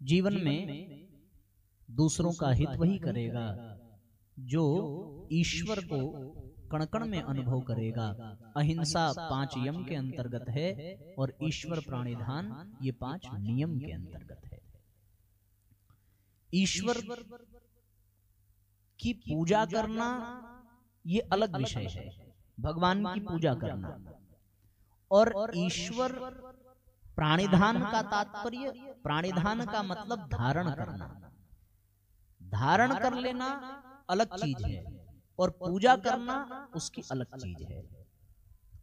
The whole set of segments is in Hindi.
जीवन में दूसरों का हित वही करेगा जो ईश्वर को कण कण में अनुभव करेगा। अहिंसा 5 यम के अंतर्गत है और ईश्वर प्राणिधान ये 5 नियम के अंतर्गत है। ईश्वर की पूजा करना ये अलग विषय है, भगवान की पूजा करना। और ईश्वर प्राणिधान का तात्पर्य, प्राणिधान का मतलब धारण करना। धारण कर लेना अलग चीज है और पूजा करना उसकी अलग चीज है,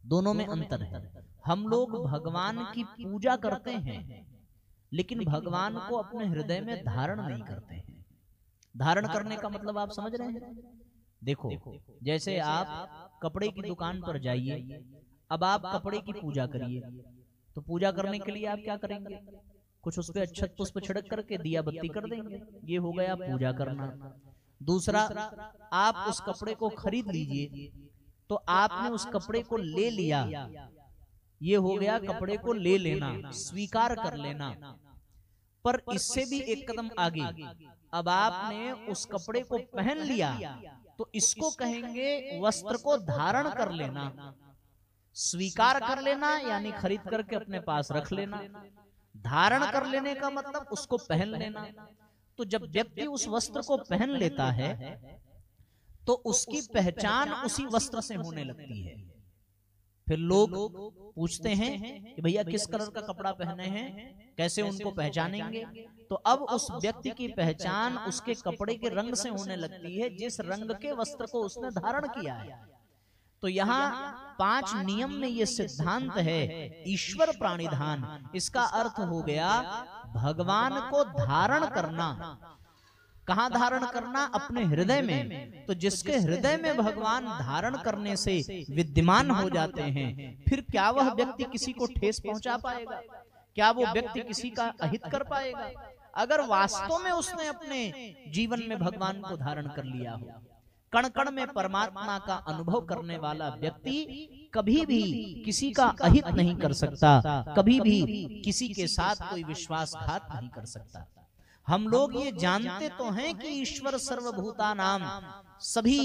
दोनों में अंतर है। हम लोग भगवान की पूजा करते हैं लेकिन भगवान को अपने हृदय में धारण नहीं करते हैं। धारण करने का मतलब आप समझ रहे हैं? देखो, जैसे आप कपड़े की दुकान पर जाइए, अब आप कपड़े की पूजा करिए, तो पूजा करने के लिए आप क्या करेंगे? कुछ उस पर अक्षत पुष्प छिड़क करके दिया बत्ती कर देंगे, ये हो गया पूजा करना। दूसरा, आप उस कपड़े को खरीद लीजिए, तो आपने उस कपड़े को ले लिया, ये हो गया कपड़े को ले लेना, स्वीकार कर लेना। पर इससे भी एक कदम आगे, अब आपने उस कपड़े को पहन लिया तो इसको कहेंगे वस्त्र को धारण कर लेना। स्वीकार कर लेना यानी खरीद करके अपने पास रख लेना, धारण कर लेने का मतलब उसको पहन लेना। तो जब व्यक्ति उस वस्त्र को पहन लेता है तो उसकी पहचान उसी वस्त्र से होने लगती है। फिर लोग पूछते हैं कि भैया किस कलर का कपड़ा पहने हैं, कैसे उनको पहचानेंगे? तो अब उस व्यक्ति की पहचान उसके कपड़े के रंग से होने लगती है, जिस रंग के वस्त्र को उसने धारण किया है। तो यहाँ 5 नियम में ये सिद्धांत है ईश्वर प्राणिधान। इसका अर्थ हो गया भगवान को धारण करना। कहाँ धारण करना? अपने हृदय में। तो जिसके हृदय में भगवान धारण करने से विद्यमान हो जाते हैं, फिर क्या वह व्यक्ति किसी को ठेस पहुंचा पाएगा? क्या वो व्यक्ति किसी का अहित कर पाएगा? अगर वास्तव में उसने अपने जीवन में भगवान को धारण कर लिया हो, कण कण में परमात्मा का अनुभव करने वाला व्यक्ति कभी भी किसी का अहित नहीं कर सकता, कभी भी किसी के साथ कोई विश्वासघात नहीं कर सकता। हम लोग ये जानते तो हैं कि ईश्वर सर्वभूतानाम, सभी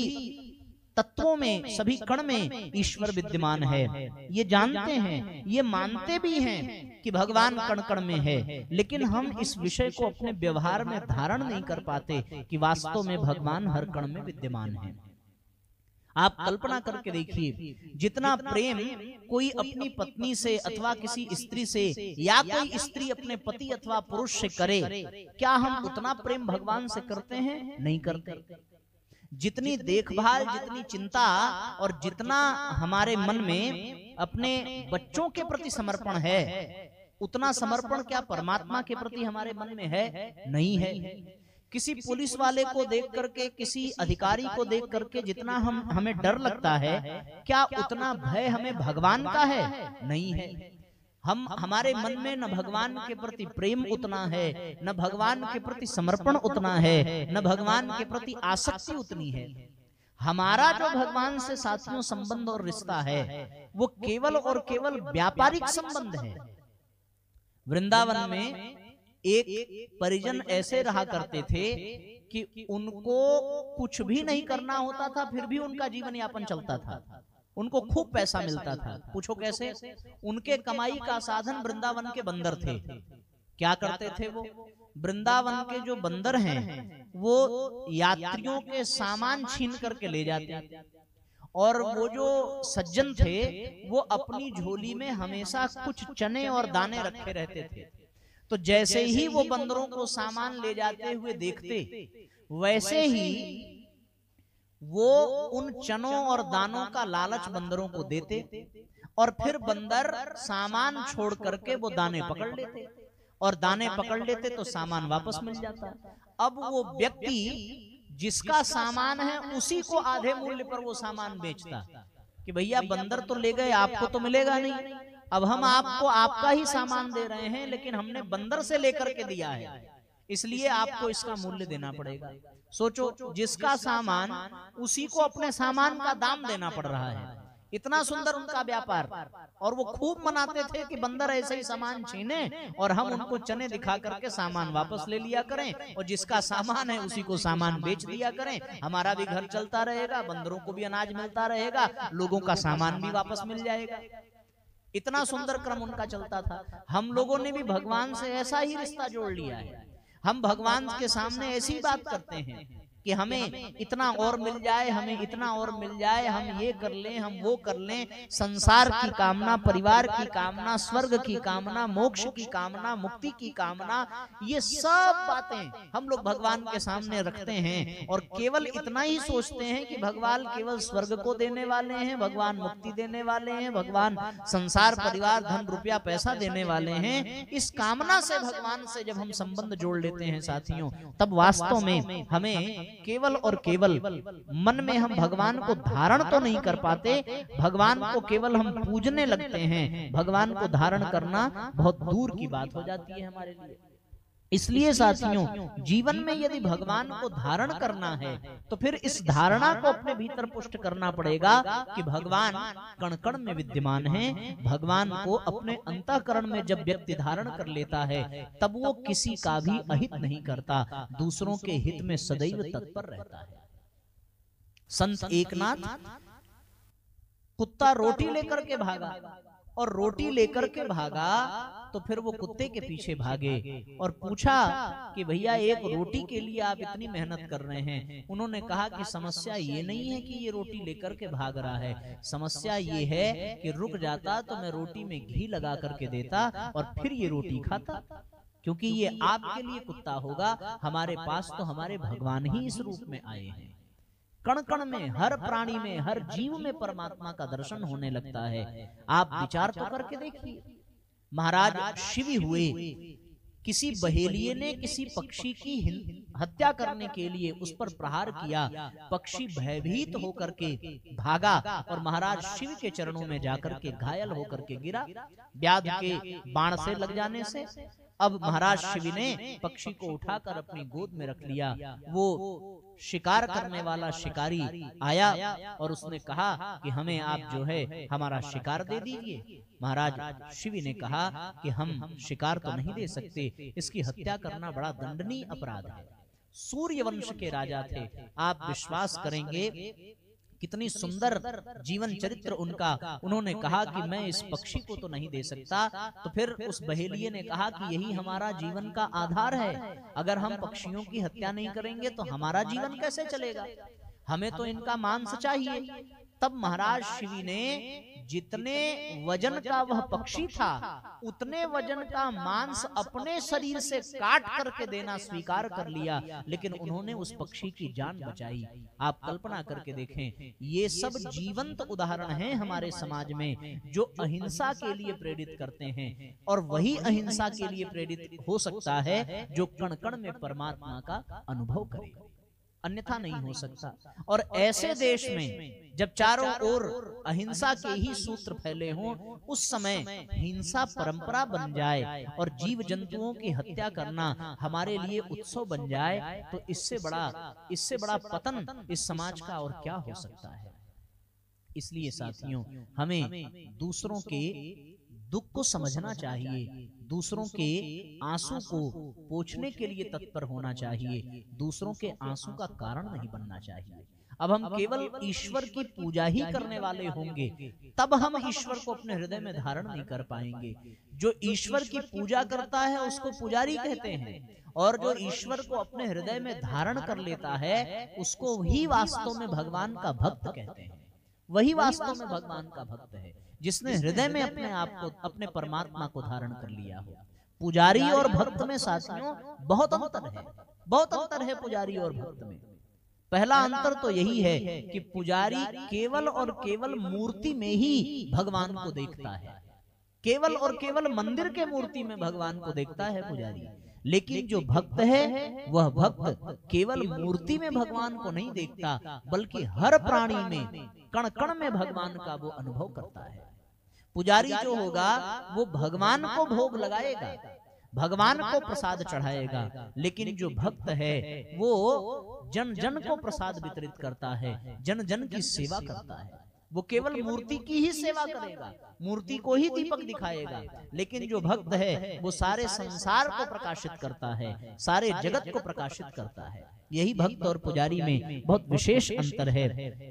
तत्वों में, सभी कण में ईश्वर विद्यमान है, ये जानते हैं, ये मानते भी हैं कि भगवान कण कण में है। लेकिन हम इस विषय को अपने व्यवहार में धारण नहीं कर पाते कि वास्तव में भगवान हर कण में विद्यमान है। आप कल्पना करके देखिए, जितना प्रेम कोई अपनी पत्नी से अथवा किसी स्त्री से या कोई स्त्री अपने पति अथवा पुरुष से करे, क्या हम उतना प्रेम भगवान से करते हैं? नहीं करते। जितनी देखभाल, जितनी चिंता और जितना हमारे मन में अपने बच्चों के प्रति समर्पण है, उतना समर्पण क्या परमात्मा के प्रति हमारे मन में है? नहीं है। किसी पुलिस वाले को देख करके, किसी अधिकारी को देख करके जितना हमें डर लगता है, क्या उतना भय हमें भगवान का है? नहीं है। हमारे मन में न भगवान के प्रति प्रेम उतना है, न भगवान के प्रति समर्पण उतना है, न भगवान के प्रति आसक्ति उतनी है। हमारा जो भगवान से साथियों संबंध और रिश्ता है वो केवल और केवल व्यापारिक संबंध है। वृंदावन में एक परिजन ऐसे रहा करते थे कि उनको कुछ भी नहीं करना होता था, फिर भी उनका जीवन यापन चलता था। उनको खूब पैसा मिलता था। पूछो कैसे? उनके कमाई का साधन वृंदावन के बंदर थे। क्या करते थे वो? वृंदावन के जो बंदर हैं वो यात्रियों के सामान छीन करके ले जाते, और वो जो सज्जन थे वो अपनी झोली में हमेशा कुछ चने और दाने रखे रहते थे। तो जैसे ही वो बंदरों को सामान ले जाते हुए देखते, वैसे ही वो उन चनों और दानों का लालच बंदरों को देते, और फिर बंदर सामान छोड़ करके वो दाने पकड़ लेते, और दाने पकड़ लेते तो सामान वापस मिल जाता। अब वो व्यक्ति जिसका सामान है उसी को आधे मूल्य पर वो सामान बेचता कि भैया बंदर तो ले गए, आपको तो मिलेगा नहीं, अब हम आपको आपका ही सामान दे रहे हैं, लेकिन हमने बंदर से लेकर के दिया है, इसलिए आपको इसका मूल्य देना पड़ेगा। सोचो, जिसका सामान उसी को अपने सामान का दाम देना पड़ रहा है, इतना सुंदर उनका व्यापार। और वो खूब मनाते थे कि बंदर ऐसे ही सामान छीने और हम उनको चने दिखा करके सामान वापस ले लिया करें, और जिसका सामान है उसी को सामान बेच दिया करें, हमारा भी घर चलता रहेगा, बंदरों को भी अनाज मिलता रहेगा, लोगों का सामान भी वापस मिल जाएगा। इतना सुंदर क्रम उनका चलता था। हम लोगों ने भी भगवान से ऐसा ही रिश्ता जोड़ लिया है। हम भगवान के सामने ऐसी बात करते हैं कि हमें इतना और मिल जाए, हमें इतना और मिल जाए, हम ये कर लें, हम वो कर लें। संसार की कामना, परिवार की कामना, स्वर्ग की कामना, मोक्ष की कामना, मुक्ति की कामना, ये सब बातें हम लोग भगवान के सामने रखते हैं और केवल इतना ही सोचते हैं कि भगवान केवल स्वर्ग को देने वाले हैं, भगवान मुक्ति देने वाले हैं, भगवान संसार, परिवार, धन, रुपया, पैसा देने वाले हैं। इस कामना से भगवान से जब हम संबंध जोड़ लेते हैं साथियों, तब वास्तव में हमें केवल और केवल मन में हम भगवान को धारण तो नहीं कर पाते, भगवान को केवल हम पूजने लगते हैं। भगवान को धारण करना बहुत दूर की बात हो जाती है हमारे लिए। इसलिए साथियों, जीवन में यदि भगवान को धारण करना है तो फिर इस धारणा को अपने भीतर पुष्ट करना पड़ेगा कि भगवान कण कण में विद्यमान है। भगवान को अपने अंतःकरण में जब व्यक्ति धारण कर लेता है तब वो किसी का भी अहित नहीं करता, दूसरों के हित में सदैव तत्पर रहता है। संत एकनाथ, कुत्ता रोटी लेकर के भागा और रोटी लेकर के भागा तो फिर वो कुत्ते के पीछे भागे और पूछा कि भैया एक रोटी के लिए आप इतनी मेहनत कर रहे हैं। उन्होंने कहा कि समस्या ये नहीं है कि ये रोटी लेकर के भाग रहा है, समस्या ये है कि रुक जाता तो मैं रोटी में घी लगा करके देता और फिर ये रोटी खाता, क्योंकि ये आपके लिए कुत्ता होगा, हमारे पास तो हमारे भगवान ही इस रूप में आए हैं। कण कण में, हर प्राणी में, हर जीव में परमात्मा का दर्शन होने लगता है। आप विचार तो करके देखिए, महाराज शिव हुए, किसी बहेलिये ने किसी पक्षी की हत्या करने के लिए उस पर प्रहार किया, पक्षी भयभीत होकर के भागा और महाराज शिव के चरणों में जाकर के घायल होकर के गिरा, व्याध के बाण से लग जाने से। अब महाराज शिव ने पक्षी को उठाकर अपनी गोद में रख लिया। वो शिकार करने वाला शिकारी आया और उसने कहा कि हमें आप जो है हमारा शिकार दे दीजिए। महाराज शिव ने कहा कि हम शिकार तो नहीं दे सकते, इसकी हत्या करना बड़ा दंडनीय अपराध है। सूर्य वंश के राजा थे, आप विश्वास करेंगे कितनी सुंदर जीवन चरित्र उनका। उन्होंने कहा कि मैं इस पक्षी को तो नहीं दे सकता, तो फिर उस बहेलिये ने कहा कि यही हमारा जीवन का आधार है, अगर हम पक्षियों की हत्या नहीं करेंगे तो हमारा जीवन कैसे चलेगा, हमें तो इनका मांस चाहिए। तब महाराज शिव ने जितने वजन का वह पक्षी था उतने वजन का मांस अपने शरीर से काट करके देना स्वीकार कर लिया, लेकिन उन्होंने उस पक्षी की जान बचाई। आप कल्पना करके देखें, ये सब जीवंत उदाहरण हैं हमारे समाज में जो अहिंसा के लिए प्रेरित करते हैं, और वही अहिंसा के लिए प्रेरित हो सकता है जो कण कण में परमात्मा का अनुभव करे, अन्यथा नहीं हो सकता। और ऐसे देश में जब चारों ओर अहिंसा के ही सूत्र फैले हों, उस समय हिंसा परंपरा बन जाए और जीव जंतुओं की हत्या करना हमारे लिए उत्सव बन जाए, तो इससे बड़ा पतन इस समाज का और क्या हो सकता है। इसलिए साथियों, हमें दूसरों के दुख को समझना चाहिए, दूसरों के आंसू को पोंछने के लिए तत्पर होना चाहिए, दूसरों के आंसू का कारण नहीं बनना चाहिए। अब हम केवल ईश्वर की पूजा ही करने वाले होंगे तब हम ईश्वर को अपने हृदय में धारण नहीं कर पाएंगे। जो ईश्वर की पूजा करता है उसको पुजारी कहते हैं, और जो ईश्वर को अपने हृदय में धारण कर लेता है उसको ही वास्तव में भगवान का भक्त कहते हैं। वही वास्तव में भगवान का भक्त है जिसने हृदय में अपने आप को, अपने परमात्मा को धारण कर लिया हो। पुजारी और भक्त में साथियों बहुत अंतर है, बहुत अंतर है पुजारी और भक्त में। पहला अंतर तो यही है कि पुजारी केवल और केवल मूर्ति में ही भगवान को देखता है, केवल और केवल मंदिर के मूर्ति में भगवान को देखता है पुजारी। लेकिन जो भक्त है वह भक्त केवल मूर्ति में भगवान को नहीं देखता, बल्कि हर प्राणी में, कण कण में भगवान का वो अनुभव करता है। पुजारी जो होगा वो भगवान को भोग लगाएगा, भगवान को प्रसाद चढ़ाएगा, लेकिन जो भक्त है वो जन जन को प्रसाद वितरित करता है, जन जन की सेवा करता है। वो केवल मूर्ति की ही सेवा करेगा, मूर्ति को ही दीपक दिखाएगा। लेकिन जो भक्त है वो सारे संसार को प्रकाशित करता है, सारे जगत को प्रकाशित करता है। यही भक्त और पुजारी में बहुत विशेष अंतर है।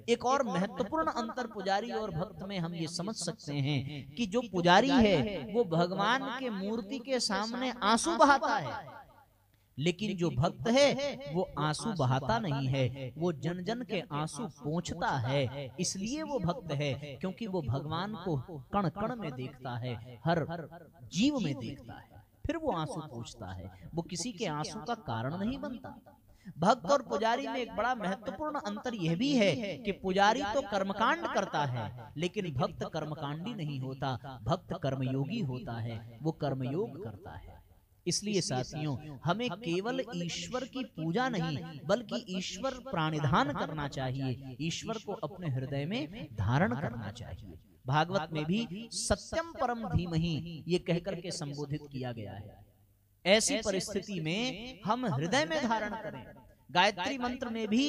एक और महत्वपूर्ण अंतर पुजारी और भक्त में हम ये समझ सकते हैं कि जो पुजारी है वो भगवान के मूर्ति के सामने आंसू बहाता है, लेकिन जो भक्त है वो आंसू बहाता नहीं है, वो जन जन के आंसू पोंछता है। इसलिए वो भक्त है क्योंकि वो भगवान को कण कण में देखता है, हर जीव में देखता है, फिर वो आंसू पोंछता है। वो किसी के आंसू का कारण नहीं बनता। भक्त और पुजारी में एक बड़ा महत्वपूर्ण अंतर यह भी है कि पुजारी तो कर्मकांड करता है, लेकिन भक्त कर्मकांडी नहीं होता, भक्त कर्मयोगी होता है, वो कर्मयोग करता है। इसलिए साथियों, हमें केवल ईश्वर की पूजा नहीं बल्कि ईश्वर प्राणिधान करना चाहिए, ईश्वर को अपने हृदय में धारण करना चाहिए। भागवत में भी सत्यम परम धीमहि ये कहकर के संबोधित किया गया है। ऐसी परिस्थिति में हम हृदय में धारण करें। गायत्री मंत्र में भी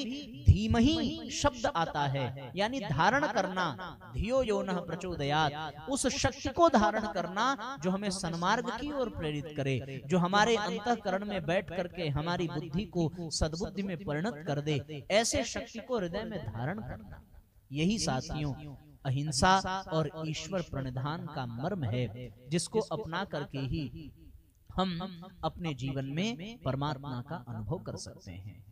धीमहि शब्द आता है, यानी धारण करना, धियो यो नः प्रचोदयात्, उस शक्ति को धारण करना जो हमें सन्मार्ग की ओर प्रेरित करे, जो हमारे अंतःकरण में बैठ करके हमारी बुद्धि को सद्बुद्धि में परिणत कर दे। ऐसे शक्ति को हृदय में धारण करना, यही साथियों अहिंसा और ईश्वर प्रणिधान का मर्म है, जिसको अपना करके ही हम अपने जीवन में परमात्मा का अनुभव कर सकते हैं।